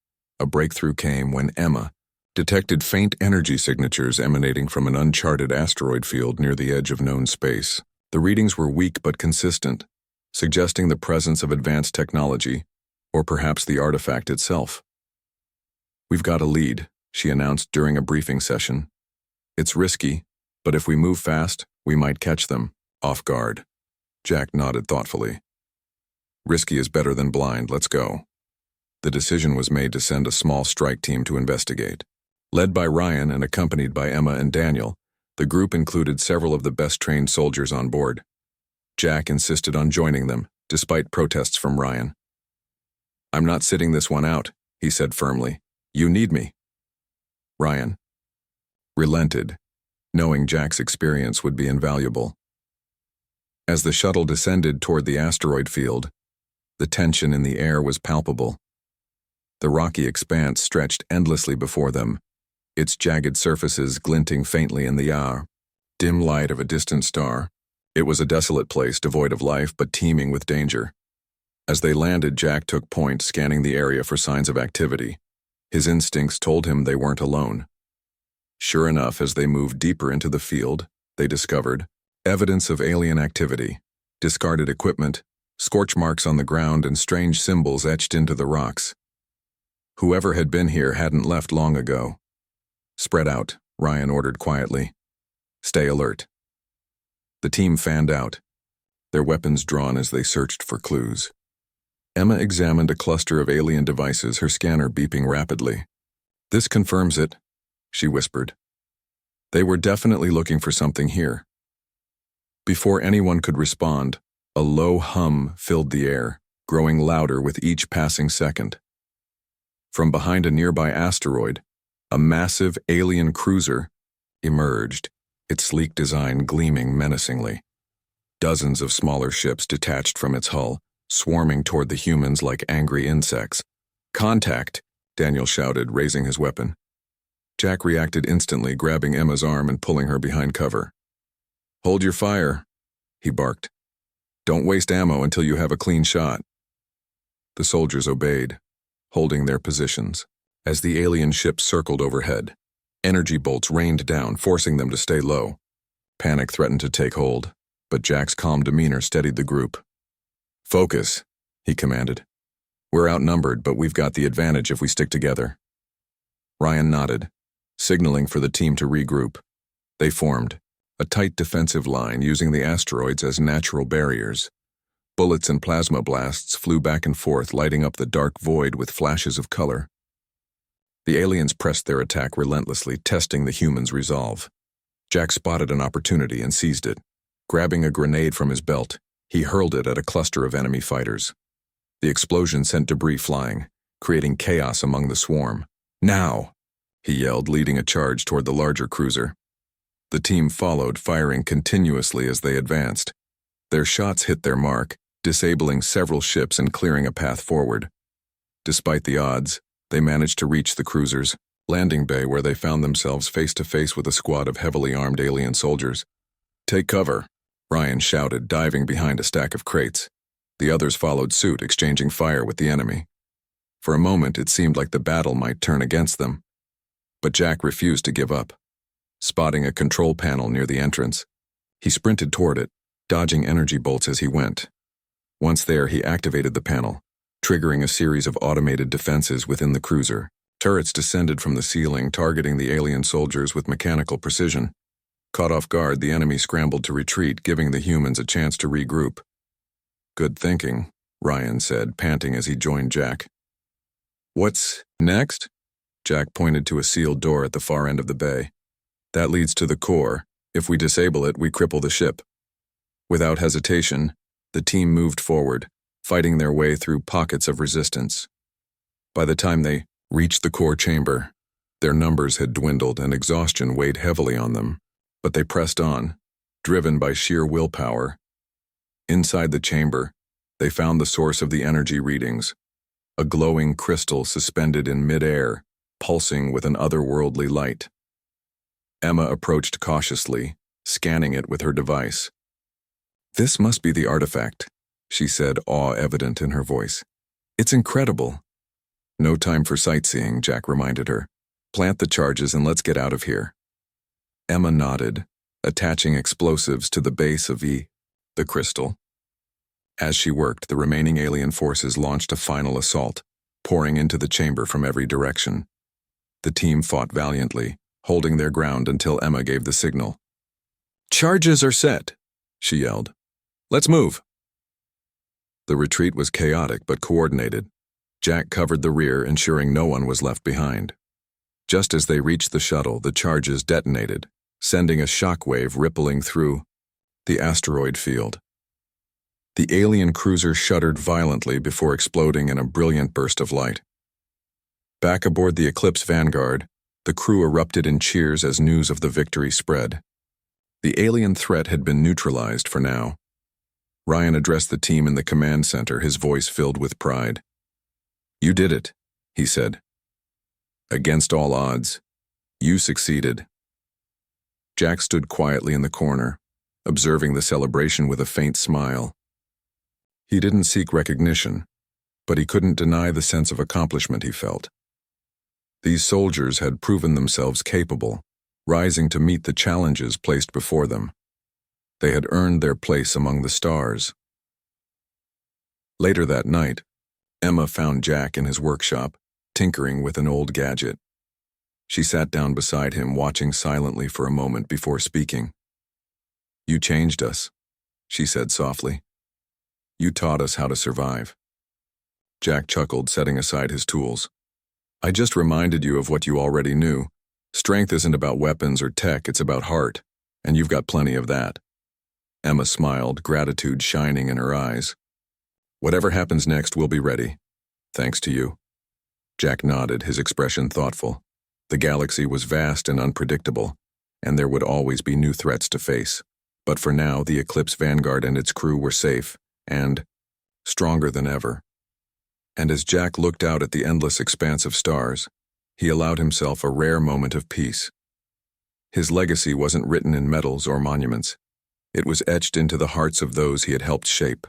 a breakthrough came when Emma detected faint energy signatures emanating from an uncharted asteroid field near the edge of known space. The readings were weak but consistent, suggesting the presence of advanced technology, or perhaps the artifact itself. "We've got a lead," she announced during a briefing session. "It's risky, but if we move fast, we might catch them off guard." Jack nodded thoughtfully. "Risky is better than blind, let's go." The decision was made to send a small strike team to investigate. Led by Ryan and accompanied by Emma and Daniel, the group included several of the best-trained soldiers on board. Jack insisted on joining them, despite protests from Ryan. "I'm not sitting this one out," he said firmly. "You need me." Ryan relented, knowing Jack's experience would be invaluable. As the shuttle descended toward the asteroid field, the tension in the air was palpable. The rocky expanse stretched endlessly before them, its jagged surfaces glinting faintly in the dim light of a distant star. It was a desolate place, devoid of life but teeming with danger. As they landed, Jack took point, scanning the area for signs of activity. His instincts told him they weren't alone. Sure enough, as they moved deeper into the field, they discovered evidence of alien activity, discarded equipment, scorch marks on the ground, and strange symbols etched into the rocks. Whoever had been here hadn't left long ago. "Spread out," Ryan ordered quietly. "Stay alert." The team fanned out, their weapons drawn as they searched for clues. Emma examined a cluster of alien devices, her scanner beeping rapidly. "This confirms it," she whispered. "They were definitely looking for something here." Before anyone could respond, A low hum filled the air, growing louder with each passing second. From behind a nearby asteroid, a massive alien cruiser emerged, its sleek design gleaming menacingly. Dozens of smaller ships detached from its hull, swarming toward the humans like angry insects. "Contact!" Daniel shouted, raising his weapon. Jack reacted instantly, grabbing Emma's arm and pulling her behind cover. "Hold your fire," he barked. "Don't waste ammo until you have a clean shot." The soldiers obeyed, holding their positions. As the alien ship circled overhead, energy bolts rained down, forcing them to stay low. Panic threatened to take hold, but Jack's calm demeanor steadied the group. "Focus," he commanded. "We're outnumbered, but we've got the advantage if we stick together." Ryan nodded, signaling for the team to regroup. They formed, a tight defensive line using the asteroids as natural barriers. Bullets and plasma blasts flew back and forth, lighting up the dark void with flashes of color. The aliens pressed their attack relentlessly, testing the humans' resolve. Jack spotted an opportunity and seized it. Grabbing a grenade from his belt, he hurled it at a cluster of enemy fighters. The explosion sent debris flying, creating chaos among the swarm. "Now!" he yelled, leading a charge toward the larger cruiser. The team followed, firing continuously as they advanced. Their shots hit their mark, disabling several ships and clearing a path forward. Despite the odds, they managed to reach the cruiser's landing bay, where they found themselves face to face with a squad of heavily armed alien soldiers. "Take cover," Ryan shouted, diving behind a stack of crates. The others followed suit, exchanging fire with the enemy. For a moment, it seemed like the battle might turn against them. But Jack refused to give up. Spotting a control panel near the entrance, he sprinted toward it, dodging energy bolts as he went. Once there, he activated the panel, triggering a series of automated defenses within the cruiser. Turrets descended from the ceiling, targeting the alien soldiers with mechanical precision. Caught off guard, the enemy scrambled to retreat, giving the humans a chance to regroup. "Good thinking," Ryan said, panting as he joined Jack. "What's next?" Jack pointed to a sealed door at the far end of the bay. "That leads to the core. If we disable it, we cripple the ship." Without hesitation, the team moved forward, fighting their way through pockets of resistance. By the time they reached the core chamber, their numbers had dwindled and exhaustion weighed heavily on them, but they pressed on, driven by sheer willpower. Inside the chamber, they found the source of the energy readings, a glowing crystal suspended in mid-air, pulsing with an otherworldly light. Emma approached cautiously, scanning it with her device. "This must be the artifact," she said, awe evident in her voice. "It's incredible." "No time for sightseeing," Jack reminded her. "Plant the charges and let's get out of here." Emma nodded, attaching explosives to the base of the crystal. As she worked, the remaining alien forces launched a final assault, pouring into the chamber from every direction. The team fought valiantly, holding their ground until Emma gave the signal. "Charges are set," she yelled. "Let's move." The retreat was chaotic but coordinated. Jack covered the rear, ensuring no one was left behind. Just as they reached the shuttle, the charges detonated, sending a shockwave rippling through the asteroid field. The alien cruiser shuddered violently before exploding in a brilliant burst of light. Back aboard the Eclipse Vanguard, the crew erupted in cheers as news of the victory spread. The alien threat had been neutralized for now. Ryan addressed the team in the command center, his voice filled with pride. "You did it," he said. "Against all odds, you succeeded." Jack stood quietly in the corner, observing the celebration with a faint smile. He didn't seek recognition, but he couldn't deny the sense of accomplishment he felt. These soldiers had proven themselves capable, rising to meet the challenges placed before them. They had earned their place among the stars. Later that night, Emma found Jack in his workshop, tinkering with an old gadget. She sat down beside him, watching silently for a moment before speaking. "You changed us," she said softly. "You taught us how to survive." Jack chuckled, setting aside his tools. "I just reminded you of what you already knew. Strength isn't about weapons or tech, it's about heart, and you've got plenty of that." Emma smiled, gratitude shining in her eyes. Whatever happens next, we'll be ready. Thanks to you. Jack nodded, his expression thoughtful. The galaxy was vast and unpredictable, and there would always be new threats to face. But for now, the Eclipse Vanguard and its crew were safe, and stronger than ever. And as Jack looked out at the endless expanse of stars, he allowed himself a rare moment of peace. His legacy wasn't written in medals or monuments. It was etched into the hearts of those he had helped shape.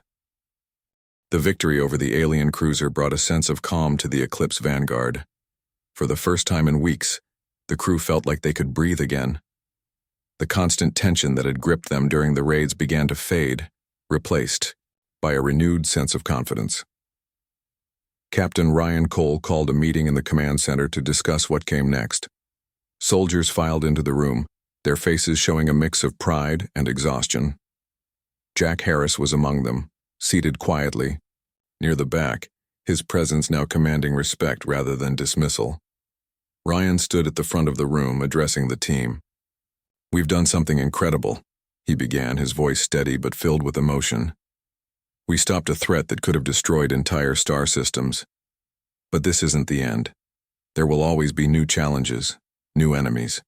The victory over the alien cruiser brought a sense of calm to the Eclipse Vanguard. For the first time in weeks, the crew felt like they could breathe again. The constant tension that had gripped them during the raids began to fade, replaced by a renewed sense of confidence. Captain Ryan Cole called a meeting in the command center to discuss what came next. Soldiers filed into the room, their faces showing a mix of pride and exhaustion. Jack Harris was among them, seated quietly. Near the back, his presence now commanding respect rather than dismissal. Ryan stood at the front of the room, addressing the team. "We've done something incredible," he began, his voice steady but filled with emotion. "We stopped a threat that could have destroyed entire star systems. But this isn't the end. There will always be new challenges, new enemies.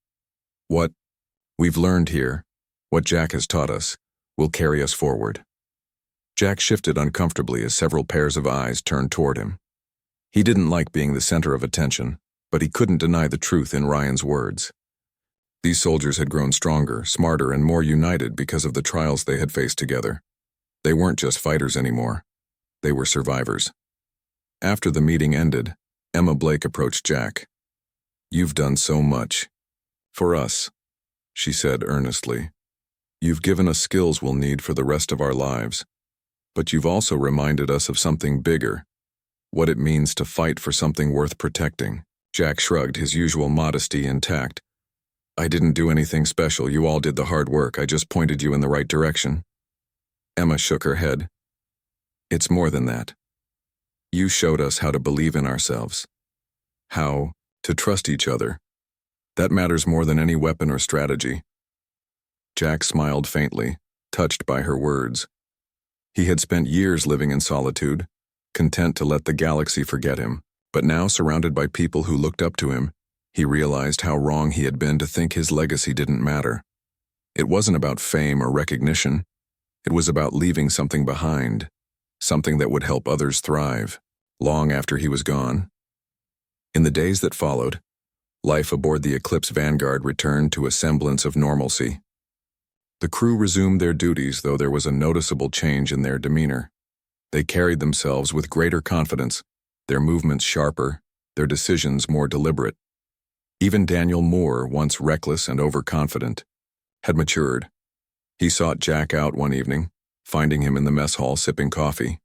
What we've learned here, what Jack has taught us, will carry us forward." Jack shifted uncomfortably as several pairs of eyes turned toward him. He didn't like being the center of attention, but he couldn't deny the truth in Ryan's words. These soldiers had grown stronger, smarter, and more united because of the trials they had faced together. They weren't just fighters anymore. They were survivors. After the meeting ended, Emma Blake approached Jack. "You've done so much. For us," she said earnestly. "You've given us skills we'll need for the rest of our lives. But you've also reminded us of something bigger, what it means to fight for something worth protecting." Jack shrugged, his usual modesty intact. "I didn't do anything special. You all did the hard work. I just pointed you in the right direction." Emma shook her head. "It's more than that. You showed us how to believe in ourselves, how to trust each other. That matters more than any weapon or strategy." Jack smiled faintly, touched by her words. He had spent years living in solitude, content to let the galaxy forget him, but now surrounded by people who looked up to him, he realized how wrong he had been to think his legacy didn't matter. It wasn't about fame or recognition. It was about leaving something behind, something that would help others thrive, long after he was gone. In the days that followed, life aboard the Eclipse Vanguard returned to a semblance of normalcy. The crew resumed their duties, though there was a noticeable change in their demeanor. They carried themselves with greater confidence, their movements sharper, their decisions more deliberate. Even Daniel Moore, once reckless and overconfident, had matured. He sought Jack out one evening, finding him in the mess hall sipping coffee.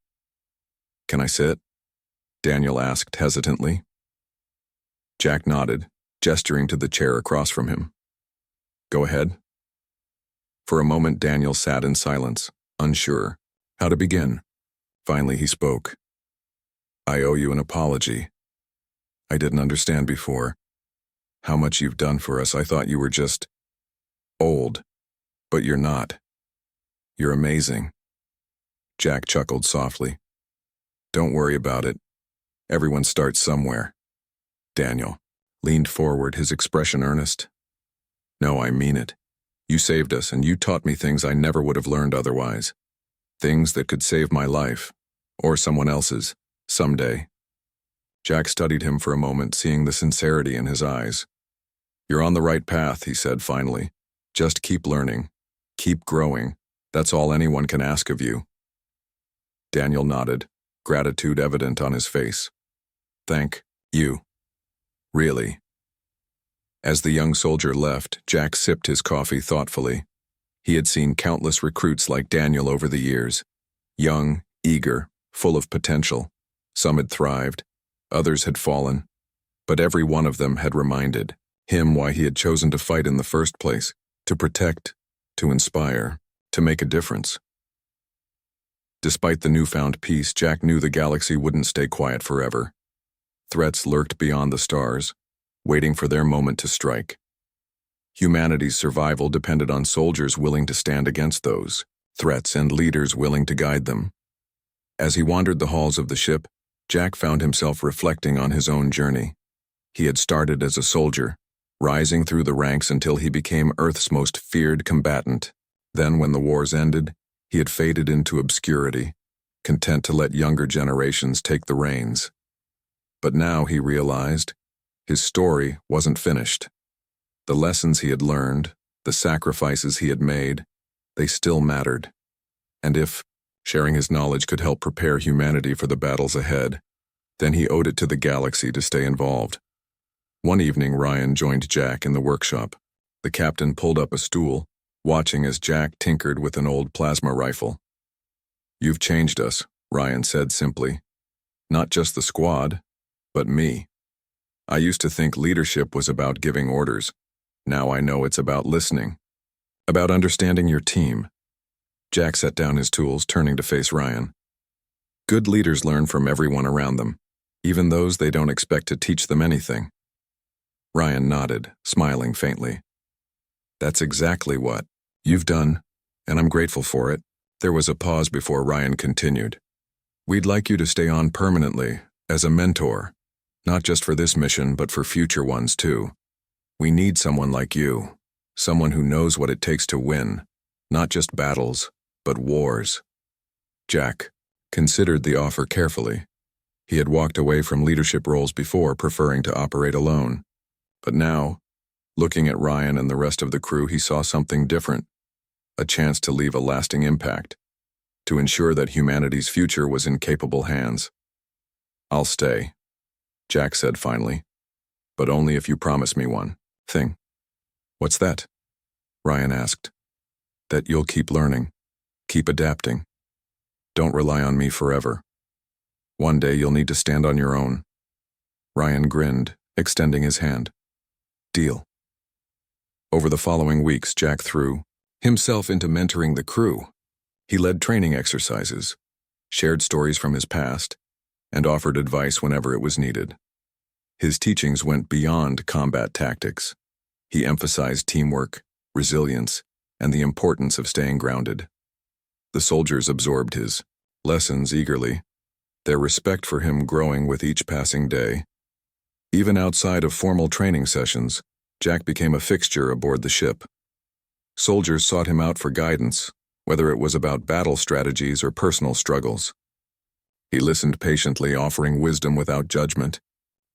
"Can I sit?" Daniel asked hesitantly. Jack nodded, gesturing to the chair across from him. "Go ahead." For a moment, Daniel sat in silence, unsure how to begin. Finally, he spoke. "I owe you an apology. I didn't understand before how much you've done for us. I thought you were just old, but you're not. You're amazing." Jack chuckled softly. "Don't worry about it. Everyone starts somewhere." Daniel leaned forward, his expression earnest. "No, I mean it. You saved us, and you taught me things I never would have learned otherwise. Things that could save my life, or someone else's, someday." Jack studied him for a moment, seeing the sincerity in his eyes. "You're on the right path," he said finally. "Just keep learning. Keep growing. That's all anyone can ask of you." Daniel nodded, gratitude evident on his face. "Thank you. Really." As the young soldier left, Jack sipped his coffee thoughtfully. He had seen countless recruits like Daniel over the years. Young, eager, full of potential. Some had thrived, others had fallen. But every one of them had reminded him why he had chosen to fight in the first place, to protect, to inspire, to make a difference. Despite the newfound peace, Jack knew the galaxy wouldn't stay quiet forever. Threats lurked beyond the stars, waiting for their moment to strike. Humanity's survival depended on soldiers willing to stand against those threats, and leaders willing to guide them. As he wandered the halls of the ship, Jack found himself reflecting on his own journey. He had started as a soldier, rising through the ranks until he became Earth's most feared combatant. Then, when the wars ended, he had faded into obscurity, content to let younger generations take the reins. But now he realized his story wasn't finished. The lessons he had learned, the sacrifices he had made, they still mattered. And if sharing his knowledge could help prepare humanity for the battles ahead, then he owed it to the galaxy to stay involved. One evening, Ryan joined Jack in the workshop. The captain pulled up a stool, watching as Jack tinkered with an old plasma rifle. "You've changed us," Ryan said simply. "Not just the squad, but me. I used to think leadership was about giving orders. Now I know it's about listening, about understanding your team." Jack set down his tools, turning to face Ryan. "Good leaders learn from everyone around them, even those they don't expect to teach them anything." Ryan nodded, smiling faintly. "That's exactly what you've done, and I'm grateful for it." There was a pause before Ryan continued. "We'd like you to stay on permanently, as a mentor, not just for this mission, but for future ones too. We need someone like you, someone who knows what it takes to win, not just battles, but wars." Jack considered the offer carefully. He had walked away from leadership roles before, preferring to operate alone. But now, looking at Ryan and the rest of the crew, he saw something different. A chance to leave a lasting impact, to ensure that humanity's future was in capable hands. "I'll stay," Jack said finally, "but only if you promise me one thing." "What's that?" Ryan asked. "That you'll keep learning, keep adapting. Don't rely on me forever. One day you'll need to stand on your own." Ryan grinned, extending his hand. "Deal." Over the following weeks, Jack threw himself into mentoring the crew. He led training exercises, shared stories from his past, and offered advice whenever it was needed. His teachings went beyond combat tactics. He emphasized teamwork, resilience, and the importance of staying grounded. The soldiers absorbed his lessons eagerly, their respect for him growing with each passing day. Even outside of formal training sessions, Jack became a fixture aboard the ship. Soldiers sought him out for guidance, whether it was about battle strategies or personal struggles. He listened patiently, offering wisdom without judgment.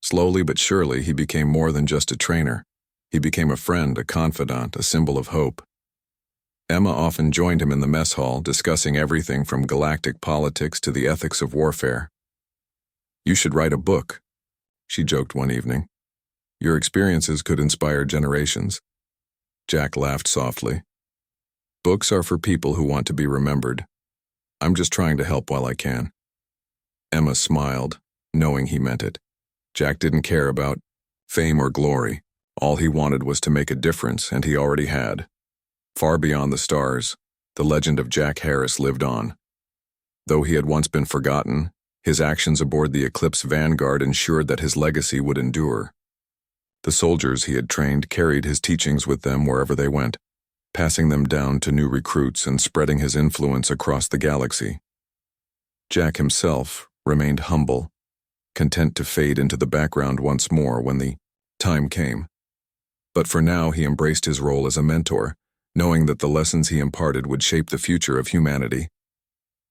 Slowly but surely, he became more than just a trainer. He became a friend, a confidant, a symbol of hope. Emma often joined him in the mess hall, discussing everything from galactic politics to the ethics of warfare. "You should write a book," she joked one evening. "Your experiences could inspire generations." Jack laughed softly. "Books are for people who want to be remembered. I'm just trying to help while I can." Emma smiled, knowing he meant it. Jack didn't care about fame or glory. All he wanted was to make a difference, and he already had. Far beyond the stars, the legend of Jack Harris lived on. Though he had once been forgotten, his actions aboard the Eclipse Vanguard ensured that his legacy would endure. The soldiers he had trained carried his teachings with them wherever they went, passing them down to new recruits and spreading his influence across the galaxy. Jack himself remained humble, content to fade into the background once more when the time came. But for now, he embraced his role as a mentor, knowing that the lessons he imparted would shape the future of humanity.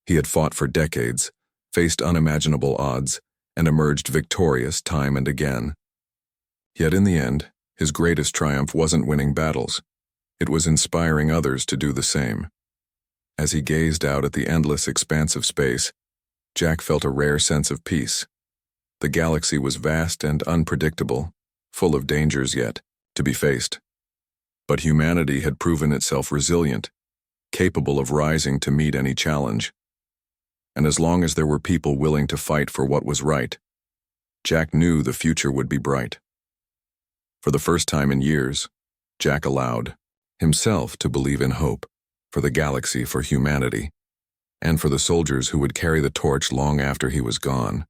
He had fought for decades, faced unimaginable odds, and emerged victorious time and again. Yet in the end, his greatest triumph wasn't winning battles. It was inspiring others to do the same. As he gazed out at the endless expanse of space, Jack felt a rare sense of peace. The galaxy was vast and unpredictable, full of dangers yet to be faced. But humanity had proven itself resilient, capable of rising to meet any challenge. And as long as there were people willing to fight for what was right, Jack knew the future would be bright. For the first time in years, Jack allowed himself to believe in hope for the galaxy, for humanity, and for the soldiers who would carry the torch long after he was gone.